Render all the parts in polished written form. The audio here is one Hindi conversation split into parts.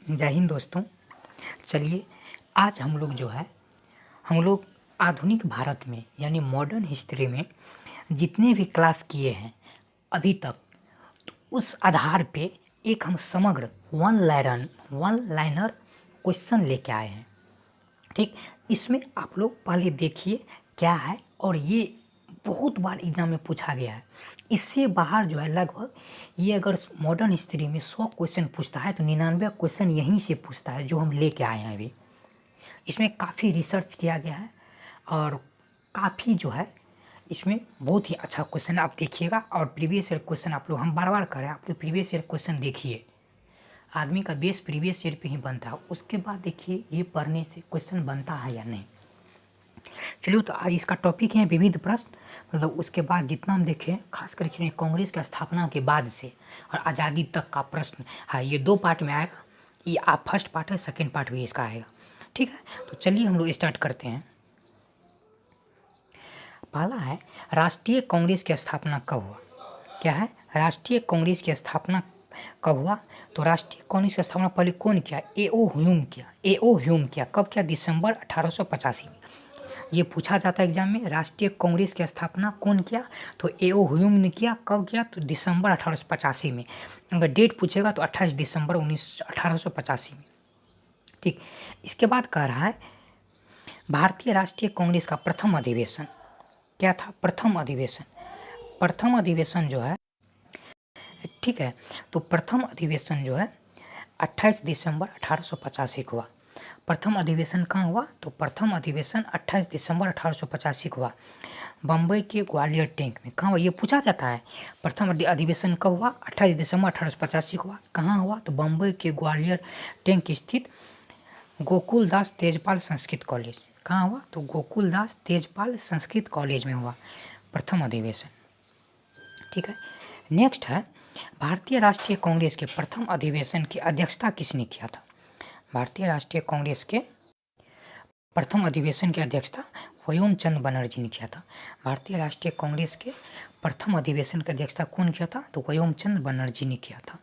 जय हिंद दोस्तों। चलिए आज हम लोग आधुनिक भारत में यानी मॉडर्न हिस्ट्री में जितने भी क्लास किए हैं अभी तक, तो उस आधार पे एक हम समग्र वन लाइनर क्वेश्चन लेके आए हैं। ठीक, इसमें आप लोग पहले देखिए क्या है, और ये बहुत बार एग्जाम में पूछा गया है। इससे बाहर लगभग ये अगर मॉडर्न हिस्ट्री में 100 क्वेश्चन पूछता है तो 99 क्वेश्चन यहीं से पूछता है जो हम लेके आए हैं अभी। इसमें काफ़ी रिसर्च किया गया है और काफ़ी इसमें बहुत ही अच्छा क्वेश्चन आप देखिएगा। और प्रीवियस ईयर क्वेश्चन आप लोग, हम बार बार करें, आप लोग प्रीवियस ईयर क्वेश्चन देखिए। आदमी का बेस प्रीवियस ईयर पे ही बनता है, उसके बाद देखिए ये पढ़ने से क्वेश्चन बनता है या नहीं। चलिए, तो आज इसका टॉपिक है विविध प्रश्न। मतलब उसके बाद जितना हम देखें, खास करके कांग्रेस की स्थापना के बाद से और आज़ादी तक का प्रश्न है। ये 2 पार्ट में आएगा। ये आप फर्स्ट पार्ट है, सेकेंड पार्ट भी इसका आएगा। ठीक है, तो चलिए हम लोग स्टार्ट करते हैं। पहला है, राष्ट्रीय कांग्रेस की स्थापना कब हुआ? क्या है? राष्ट्रीय कांग्रेस की स्थापना कब हुआ? तो राष्ट्रीय कांग्रेस की स्थापना पहले कौन किया? एओ ह्यूम किया। कब किया? दिसंबर 1885 में। ये पूछा जाता है एग्जाम में, राष्ट्रीय कांग्रेस की स्थापना कौन किया? तो एओ ह्यूम ने किया। कब किया? तो दिसंबर 1885 में। अगर डेट पूछेगा तो 28 दिसंबर 1885 में। ठीक, इसके बाद कह रहा है भारतीय राष्ट्रीय कांग्रेस का प्रथम अधिवेशन क्या था? प्रथम अधिवेशन जो है, ठीक है, तो प्रथम अधिवेशन जो है 28 दिसंबर 1885 को हुआ। प्रथम अधिवेशन कहाँ हुआ? तो प्रथम अधिवेशन 28 दिसंबर 1885 को हुआ, बम्बई के ग्वालियर टैंक में। कहाँ हुआ? ये पूछा जाता है। प्रथम अधिवेशन कब हुआ? 28 दिसंबर 1885 को हुआ। कहाँ हुआ? तो बम्बई के ग्वालियर टैंक स्थित गोकुलदास तेजपाल संस्कृत कॉलेज। कहाँ हुआ? तो गोकुलदास तेजपाल संस्कृत कॉलेज में हुआ प्रथम अधिवेशन। ठीक है, नेक्स्ट है, भारतीय राष्ट्रीय कांग्रेस के प्रथम अधिवेशन की अध्यक्षता किसने किया था? भारतीय राष्ट्रीय कांग्रेस के प्रथम अधिवेशन की अध्यक्षता व्योमचंद बनर्जी ने किया था। भारतीय राष्ट्रीय कांग्रेस के प्रथम अधिवेशन की अध्यक्षता कौन किया था? तो व्योमचंद बनर्जी ने किया था।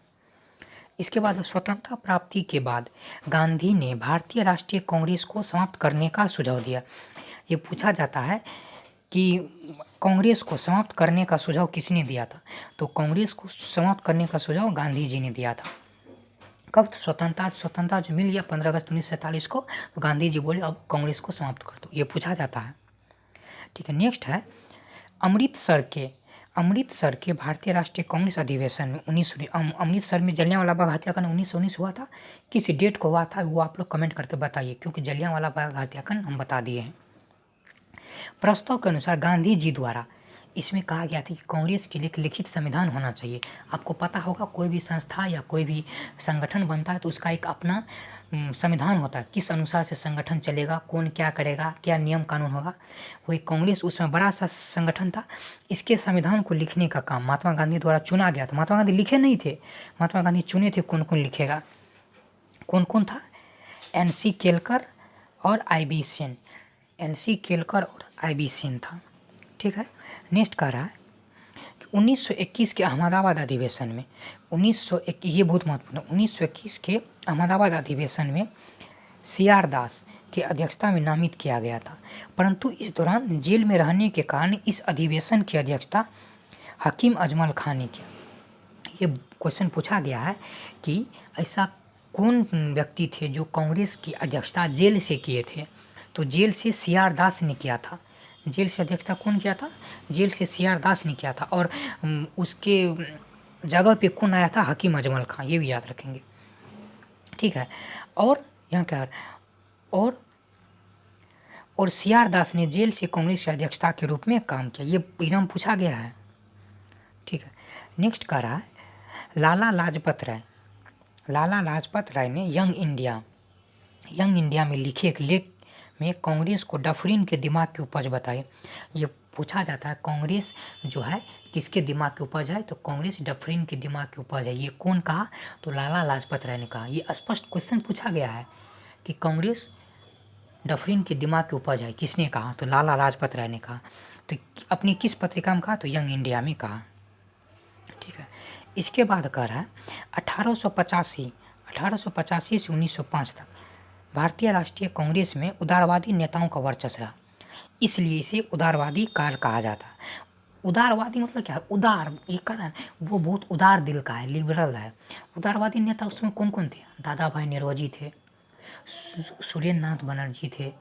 इसके बाद स्वतंत्रता प्राप्ति के बाद गांधी ने भारतीय राष्ट्रीय कांग्रेस को समाप्त करने का सुझाव दिया। ये पूछा जाता है कि कांग्रेस को समाप्त करने का सुझाव किसने दिया था? तो कांग्रेस को समाप्त करने का सुझाव गांधी जी ने दिया था। कब? स्वतंत्रता जो मिल गया 15 अगस्त 1947 को, तो गांधी जी बोले अब कांग्रेस को समाप्त कर दो। ये पूछा जाता है। ठीक है, नेक्स्ट है, अमृतसर के भारतीय राष्ट्रीय कांग्रेस अधिवेशन में अमृतसर में जलियांवाला बाग हत्याकांड 1919 हुआ था। किस डेट को हुआ था वो आप लोग कमेंट करके बताइए, क्योंकि जलियांवाला बाग हत्याकांड हम बता दिए हैं। प्रस्ताव के अनुसार गांधी जी द्वारा इसमें कहा गया था कि कांग्रेस के लिए एक लिखित संविधान होना चाहिए। आपको पता होगा, कोई भी संस्था या कोई भी संगठन बनता है तो उसका एक अपना संविधान होता है, किस अनुसार से संगठन चलेगा, कौन क्या करेगा, क्या नियम कानून होगा। वही कांग्रेस उस समय बड़ा सा संगठन था। इसके संविधान को लिखने का काम महात्मा गांधी द्वारा चुना गया था। महात्मा गांधी लिखे नहीं थे, महात्मा गांधी चुने थे कौन कौन लिखेगा। कौन कौन था? NC केलकर और IB सेन। NC केलकर और IB सेन था। ठीक है, नेक्स्ट कह रहा है कि 1921 के अहमदाबाद अधिवेशन में 1921, ये बहुत महत्वपूर्ण है, 1921 के अहमदाबाद अधिवेशन में CR दास की अध्यक्षता में नामित किया गया था, परंतु इस दौरान जेल में रहने के कारण इस अधिवेशन की अध्यक्षता हकीम अजमल खान ने किया। ये क्वेश्चन पूछा गया है कि ऐसा कौन व्यक्ति थे जो कांग्रेस की अध्यक्षता जेल से किए थे? तो जेल से CR दास ने किया था। जेल से अध्यक्षता कौन किया था? जेल से CR दास ने किया था। और उसके जगह पे कौन आया था? हकीम अजमल खान। ये भी याद रखेंगे। ठीक है, और यहाँ क्या, और CR दास ने जेल से कांग्रेस की अध्यक्षता के रूप में काम किया। ये एग्जाम पूछा गया है। ठीक है, नेक्स्ट कह रहा है, लाला लाजपत राय ने यंग इंडिया में लिखे एक लेख में कांग्रेस को डफरिन के दिमाग की उपज बताई। ये पूछा जाता है कांग्रेस जो है किसके दिमाग की उपज है? तो कांग्रेस डफरिन के दिमाग की उपज है। ये कौन कहा? तो लाला लाजपत राय ने कहा। ये स्पष्ट क्वेश्चन पूछा गया है कि कांग्रेस डफरिन के दिमाग की उपज है, किसने कहा? तो लाला लाजपत राय ने कहा। तो अपनी किस पत्रिका में कहा? तो यंग इंडिया में कहा। ठीक है, इसके बाद कह रहा है 1885 1885 से 1905 तक भारतीय राष्ट्रीय कांग्रेस में उदारवादी नेताओं का वर्चस्व रहा, इसलिए इसे उदारवादी कार्य कहा जाता है। उदारवादी मतलब क्या है? उदार, एक कहता है वो बहुत उदार दिल का है, लिबरल है। उदारवादी नेता उसमें कौन कौन थे? दादा भाई नौरोजी थे, सुरेंद्र नाथ बनर्जी थे,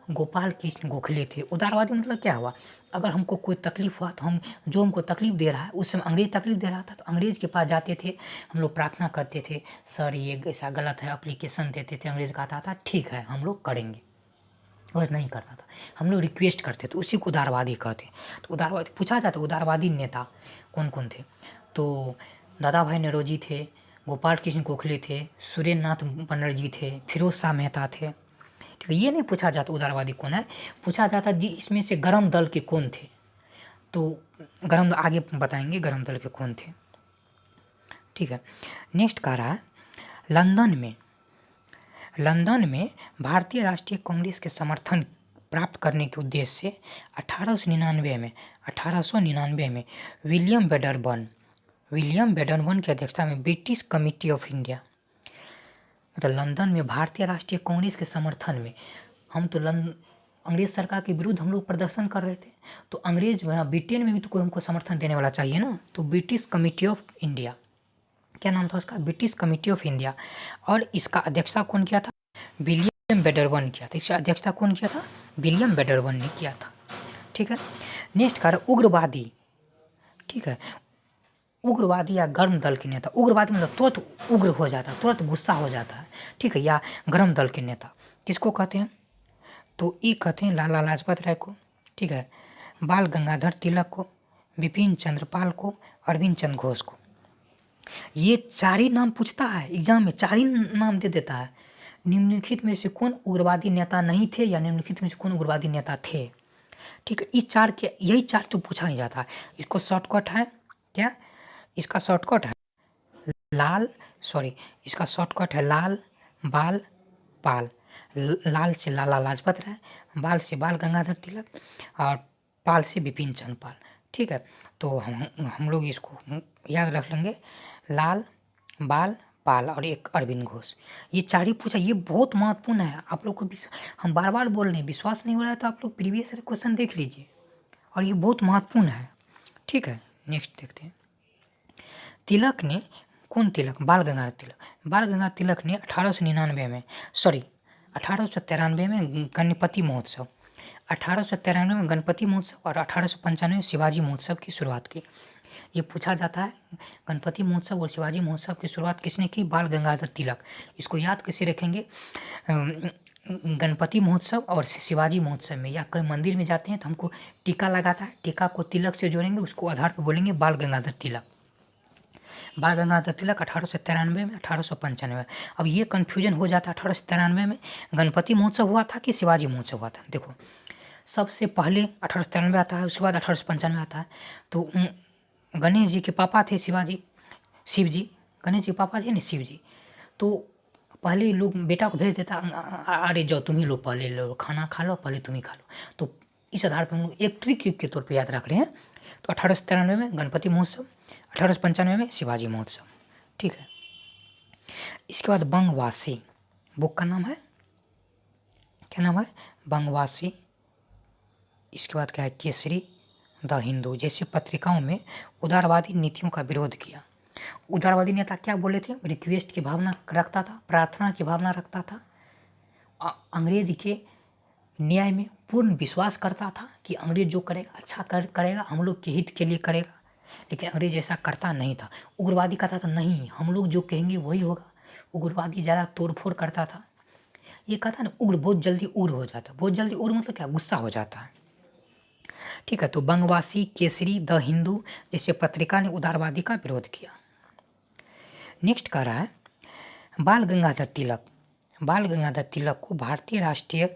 गोपाल कृष्ण गोखले थे। उदारवादी मतलब क्या हुआ? अगर हमको कोई तकलीफ हुआ तो हम, जो हमको तकलीफ दे रहा है, उस समय अंग्रेज तकलीफ दे रहा था तो अंग्रेज के पास जाते थे, हम लोग प्रार्थना करते थे, सर ये ऐसा गलत है, अप्लीकेशन देते थे, अंग्रेज कहता था ठीक है हम लोग करेंगे, और नहीं करता था, हम लोग रिक्वेस्ट करते थे, उसी को उदारवादी कहते। तो उदारवादी पूछा जाता उदारवादी नेता कौन कौन थे, तो दादा भाई नौरोजी थे, गोपाल कृष्ण गोखले थे, सुरेंद्र नाथ बनर्जी थे, फिरोज शाह मेहता थे। ठीक है, ये नहीं पूछा जाता उदारवादी कौन है, पूछा जाता जी इसमें से गरम दल के कौन थे। तो गरम आगे बताएंगे गरम दल के कौन थे। ठीक है, नेक्स्ट कह रहा है लंदन में भारतीय राष्ट्रीय कांग्रेस के समर्थन प्राप्त करने के उद्देश्य से 1899 में विलियम बेडरबर्न की अध्यक्षता में ब्रिटिश कमिटी ऑफ इंडिया, मतलब लंदन में भारतीय राष्ट्रीय कांग्रेस के समर्थन में, हम तो अंग्रेज सरकार के विरुद्ध हम लोग प्रदर्शन कर रहे थे, तो अंग्रेज वहाँ ब्रिटेन में भी तो कोई हमको समर्थन देने वाला चाहिए ना, तो ब्रिटिश कमिटी ऑफ इंडिया, क्या नाम था उसका? British committee of India. और इसका अध्यक्षता कौन किया था? विलियम बेडरबर्न किया था। इसका अध्यक्षता कौन किया था? विलियम बेडरबर्न ने किया था। ठीक है, नेक्स्ट कार्य उग्रवादी। ठीक है, उग्रवादी या गर्म दल के नेता, उग्रवादी मतलब तुरंत उग्र हो जाता है, तुरंत गुस्सा हो जाता है। ठीक है, या गर्म दल के नेता किसको कहते हैं? तो ये कहते हैं लाला लाजपत राय को, ठीक है, बाल गंगाधर तिलक को, बिपिन चंद्रपाल को, अरविंद चंद्र घोष को। ये चार ही नाम पूछता है एग्जाम में, चार ही नाम दे देता है। निम्नलिखित में से कौन उग्रवादी नेता नहीं थे या निम्नलिखित में से कौन उग्रवादी नेता थे? ठीक है, इस चार के, यही चार तो पूछा ही जाता है। इसको शॉर्टकट है क्या? इसका शॉर्टकट है इसका शॉर्टकट है लाल, बाल, पाल। लाल से लाला लाजपत राय, बाल से बाल गंगाधर तिलक, और पाल से बिपिन चंद्र पाल। ठीक है, तो हम लोग इसको याद रख लेंगे, लाल, बाल, पाल और एक अरविंद घोष। ये चार ही पूछा, ये बहुत महत्वपूर्ण है। आप लोग को हम बार बार बोल रहे हैं, विश्वास नहीं हो रहा है तो आप लोग प्रीवियस क्वेश्चन देख लीजिए, और ये बहुत महत्वपूर्ण है। ठीक है, नेक्स्ट देखते हैं। तिलक ने, कौन तिलक? बाल गंगाधर तिलक ने 1893 में 1893 में गणपति महोत्सव, 1893 में गणपति महोत्सव और 1895 में शिवाजी महोत्सव की शुरुआत की। ये पूछा जाता है गणपति महोत्सव और शिवाजी महोत्सव की शुरुआत किसने की? बाल गंगाधर तिलक। इसको याद कैसे रखेंगे? गणपति महोत्सव और शिवाजी महोत्सव में, या कहीं मंदिर में जाते हैं तो हमको टीका लगाता है, टीका को तिलक से जोड़ेंगे, उसको आधार पर बोलेंगे बाल गंगाधर तिलक। बाल गंगाधर तिलक 1893 में, 1895। अब ये कन्फ्यूजन हो जाता है 1893 में गणपति महोत्सव हुआ था कि शिवाजी महोत्सव हुआ था। देखो, सबसे पहले 1893 आता है, उसके बाद 1895 आता है। तो गणेश जी के पापा थे शिव जी, गणेश जी के पापा थे ना शिव जी। तो पहले लोग बेटा को भेज देता, अरे जाओ तुम ही लोग पहले लो, खाना खा लो, पहले तुम ही खा लो। तो इस आधार पर हम लोग एक ट्रिक के तौर पर याद रख रहे हैं। तो 1893 में गणपति महोत्सव, 1895 में शिवाजी महोत्सव। ठीक है, इसके बाद बंगवासी बुक का नाम है, क्या नाम है? बंगवासी। इसके बाद क्या है? केसरी, द हिंदू जैसी पत्रिकाओं में उदारवादी नीतियों का विरोध किया। उदारवादी नेता क्या बोले थे? रिक्वेस्ट की भावना रखता था, प्रार्थना की भावना रखता था, अंग्रेज के न्याय में पूर्ण विश्वास करता था कि अंग्रेज जो करेगा अच्छा करेगा, हम लोग के हित के लिए करेगा। लेकिन अंग्रेज ऐसा करता नहीं था। उग्रवादी कहता था नहीं, हम लोग जो कहेंगे वही होगा। उग्रवादी ज़्यादा तोड़फोड़ करता था। ये कहता ना, उग्र बहुत जल्दी उग्र हो जाता है। बहुत जल्दी उग्र मतलब क्या? गुस्सा हो जाता है। ठीक है, तो बंगवासी, केसरी, द हिंदू जैसे पत्रिका ने उदारवादी का विरोध किया। नेक्स्ट कह रहा है बाल गंगाधर तिलक को भारतीय राष्ट्रीय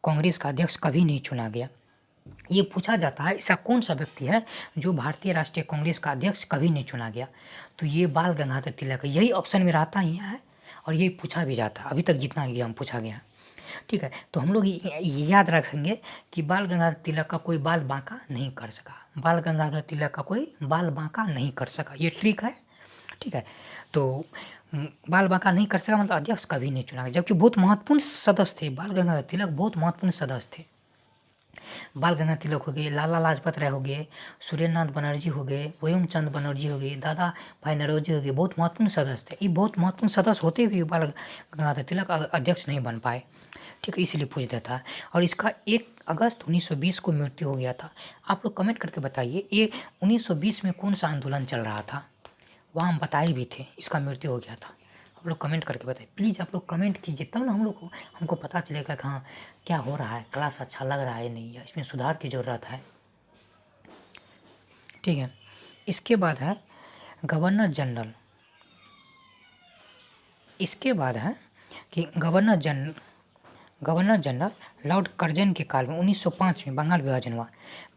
कांग्रेस का अध्यक्ष कभी नहीं चुना गया। ये पूछा जाता है ऐसा कौन सा व्यक्ति है जो भारतीय राष्ट्रीय कांग्रेस का अध्यक्ष कभी नहीं चुना गया? तो ये बाल गंगाधर तिलक है। यही ऑप्शन में रहता ही है और यही पूछा भी जाता है, अभी तक जितना एग्जाम पूछा गया। ठीक है, तो हम लोग याद रखेंगे कि बाल गंगाधर तिलक का कोई बाल बांका नहीं कर सका। बाल गंगाधर तिलक का कोई बाल बांका नहीं कर सका, ये ट्रिक है। ठीक है, तो बाल बांका नहीं कर सका मतलब अध्यक्ष कभी नहीं चुना, जबकि बहुत महत्वपूर्ण सदस्य थे। बाल गंगाधर तिलक बहुत महत्वपूर्ण सदस्य थे। बाल गंगाधर तिलक हो गए, लाला लाजपत राय हो गए, सूर्यनाथ बनर्जी हो गए, व्योमचंद बनर्जी हो गए, दादा भाई नौरोजी हो गए, बहुत महत्वपूर्ण सदस्य थे। ये बहुत महत्वपूर्ण सदस्य होते हुए बाल गंगाधर तिलक अध्यक्ष नहीं बन पाए, ठीक है, इसलिए पूछ देता है। और इसका 1 अगस्त 1920 को मृत्यु हो गया था। आप लोग कमेंट करके बताइए ये 1920 में कौन सा आंदोलन चल रहा था, वहाँ हम बताए भी थे इसका मृत्यु हो गया था। आप लोग कमेंट करके बताइए प्लीज़, आप लोग कमेंट कीजिए तब ना हमको पता चलेगा कि हाँ क्या हो रहा है, क्लास अच्छा लग रहा है नहीं, या इसमें सुधार की ज़रूरत है, ठीक है। इसके बाद है गवर्नर जनरल। इसके बाद है कि गवर्नर जनरल लॉर्ड कर्जन के काल में 1905 में बंगाल विभाजन हुआ।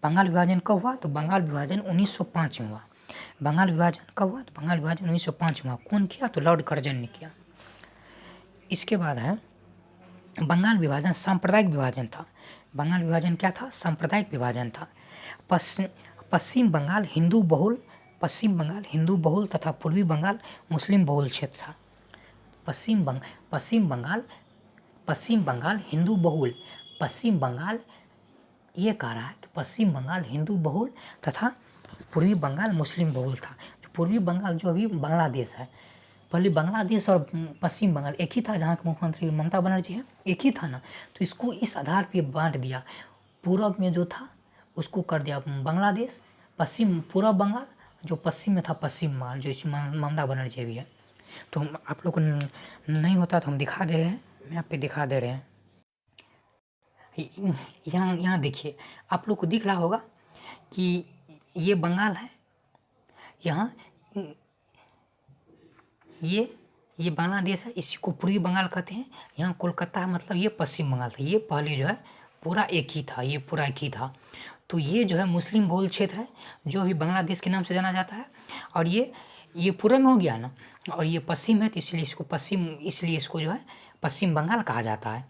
बंगाल विभाजन कब हुआ? तो बंगाल विभाजन 1905 में हुआ। बंगाल विभाजन कब हुआ? तो बंगाल विभाजन 1905 में हुआ। कौन किया? तो लॉर्ड कर्जन ने किया। इसके बाद है बंगाल विभाजन सांप्रदायिक विभाजन था। बंगाल विभाजन क्या था? सांप्रदायिक विभाजन था। पश्चिम बंगाल हिंदू बहुल तथा पूर्वी बंगाल मुस्लिम बहुल क्षेत्र था। पश्चिम बंगाल हिंदू बहुल, पश्चिम बंगाल ये कह रहा है कि पश्चिम बंगाल हिंदू बहुल तथा पूर्वी बंगाल मुस्लिम बहुल था। पूर्वी बंगाल जो अभी बांग्लादेश है, पहले बांग्लादेश और पश्चिम बंगाल एक ही था, जहाँ के मुख्यमंत्री ममता बनर्जी है, एक ही था ना, तो इसको इस आधार पे बांट दिया। पूरब में जो था उसको कर दिया बांग्लादेश, पूरब बंगाल जो पश्चिम में था पश्चिम बंगाल, जो ममता बनर्जी भी है। तो आप लोग को नहीं होता तो हम दिखा दे रहे हैं, मैप पे दिखा दे रहे हैं। यहाँ देखिए, आप लोग को दिख रहा होगा कि ये बंगाल है, यहाँ ये बांग्लादेश है, इसी को पूर्वी बंगाल कहते हैं। यहाँ कोलकाता है, मतलब ये पश्चिम बंगाल था। ये पहले जो है पूरा एक ही था, ये पूरा एक ही था। तो ये जो है मुस्लिम बहुल क्षेत्र है, जो अभी बांग्लादेश के नाम से जाना जाता है। और ये पूरब में हो गया ना, और ये पश्चिम है, तो इसलिए इसको जो है पश्चिम बंगाल कहा जाता है,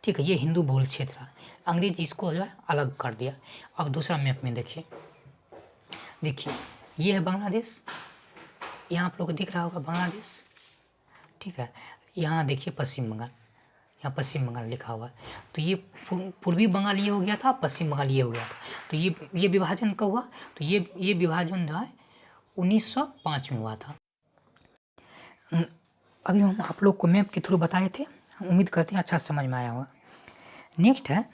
ठीक है। ये हिंदू बहुल क्षेत्र है, अंग्रेज इसको जो है अलग कर दिया। अब दूसरा मैप में देखिए ये है बांग्लादेश, यहाँ आप लोग को दिख रहा होगा बांग्लादेश, ठीक है। यहाँ देखिए पश्चिम बंगाल, यहाँ पश्चिम बंगाल लिखा हुआ है। तो ये पूर्वी बंगाल ये हो गया था, पश्चिम बंगाल ये हो गया था। तो ये विभाजन कब हुआ? तो ये विभाजन जो है 1905 में हुआ था। अभी हम आप लोग को मैप के थ्रू बताए थे, उम्मीद करते हैं अच्छा समझ में आया होगा। नेक्स्ट है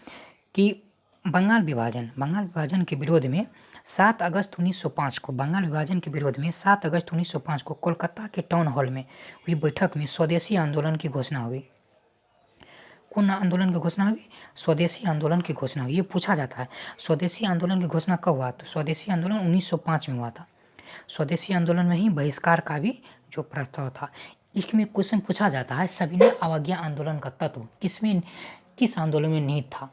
कि बंगाल विभाजन के विरोध में 7 अगस्त 1905 को बंगाल विभाजन के विरोध में 7 अगस्त 1905 को कोलकाता के टाउन हॉल में हुई बैठक में स्वदेशी आंदोलन की घोषणा हुई। कौन आंदोलन की घोषणा हुई? स्वदेशी आंदोलन की घोषणा हुई। ये पूछा जाता है स्वदेशी आंदोलन की घोषणा कब हुआ? तो स्वदेशी आंदोलन 1905 में हुआ था। स्वदेशी आंदोलन में ही बहिष्कार का भी जो प्रस्ताव था। इसमें क्वेश्चन पूछा जाता है सविनय अवज्ञा आंदोलन का तत्व किस आंदोलन में निहित था?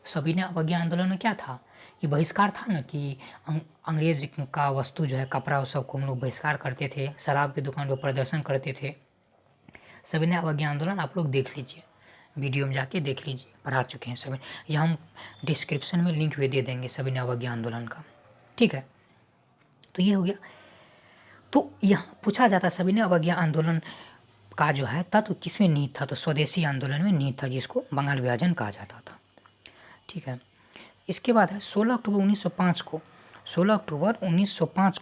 सविनय अवज्ञा आंदोलन में क्या था? ये बहिष्कार था ना, कि अंग्रेज का वस्तु जो है कपड़ा और सबको हम लोग बहिष्कार करते थे, शराब की दुकान पर प्रदर्शन करते थे। सविनय अवज्ञा आंदोलन आप लोग देख लीजिए, वीडियो में जाके देख लीजिए, पढ़ा चुके हैं सभी। ये हम डिस्क्रिप्शन में लिंक भी दे देंगे सविनय अवज्ञा आंदोलन का, ठीक है। तो ये हो गया। तो यहाँ पूछा जाता है सविनय अवज्ञा आंदोलन का जो है तत्व किसमें निहित था? तो स्वदेशी आंदोलन में निहित था, जिसको बंगाल विभाजन कहा जाता था, ठीक है। इसके बाद है 16 अक्टूबर 1905 को 16 अक्टूबर 1905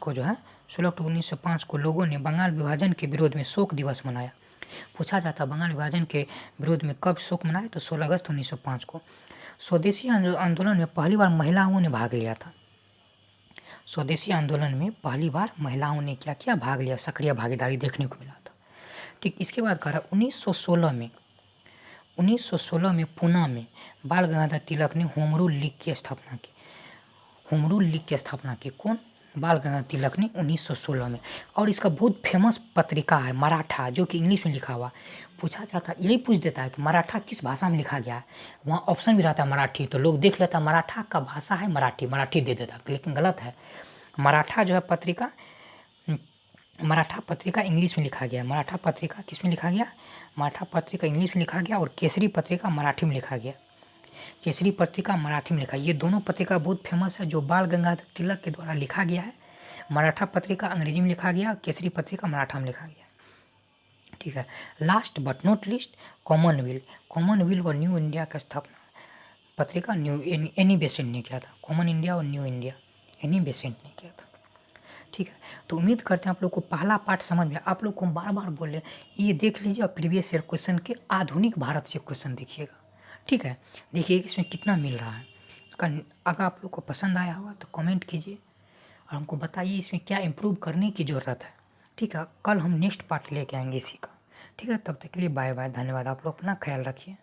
को लोगों ने बंगाल विभाजन के विरोध में शोक दिवस मनाया। पूछा जाता बंगाल विभाजन के विरोध में कब शोक मनाया? तो 16 अगस्त 1905 को। स्वदेशी आंदोलन में पहली बार महिलाओं ने भाग लिया था। स्वदेशी आंदोलन में पहली बार महिलाओं ने क्या किया? भाग लिया, सक्रिय भागीदारी देखने को मिला था, ठीक। इसके बाद कह रहा 1916 में पूना में बाल गंगाधर तिलक ने होम रूल लीग की स्थापना की। कौन? बाल गंगाधर तिलक ने 1916 में। और इसका बहुत फेमस पत्रिका है मराठा, जो कि इंग्लिश में लिखा हुआ। पूछा जाता यही पूछ देता है कि मराठा किस भाषा में लिखा गया है, वहाँ ऑप्शन भी रहता है मराठी, तो लोग देख लेता मराठा का भाषा है मराठी दे देता, लेकिन गलत है। मराठा जो है पत्रिका, मराठा पत्रिका इंग्लिश में लिखा गया। मराठा पत्रिका किस में लिखा गया? मराठा पत्रिका इंग्लिश में लिखा गया, और केसरी पत्रिका मराठी में लिखा गया। केसरी पत्रिका मराठी में लिखा, ये दोनों पत्रिका बहुत फेमस है, जो बाल गंगाधर तिलक के द्वारा लिखा गया है। मराठा पत्रिका अंग्रेजी में लिखा गया, केसरी पत्रिका मराठा में लिखा गया। ठीक है। Last but not least, Commonwealth और न्यू इंडिया का स्थापना पत्रिका न्यू एनी बेसेंट ने किया था। कॉमन इंडिया और न्यू इंडिया एनी बेसेंट ने किया था। ठीक है, तो उम्मीद करते हैं आप लोग को पहला पार्ट समझ में। आप लोग को बार बार बोले ये देख लीजिए, प्रीवियस ईयर क्वेश्चन के आधुनिक भारत से क्वेश्चन देखिएगा। ठीक है, देखिए इसमें कितना मिल रहा है उसका। अगर आप लोग को पसंद आया होगा तो कमेंट कीजिए और हमको बताइए इसमें क्या इम्प्रूव करने की ज़रूरत है। ठीक है, कल हम नेक्स्ट पार्ट लेके आएंगे इसी का। ठीक है, तब तक के लिए बाय बाय, धन्यवाद। आप लोग अपना ख्याल रखिए।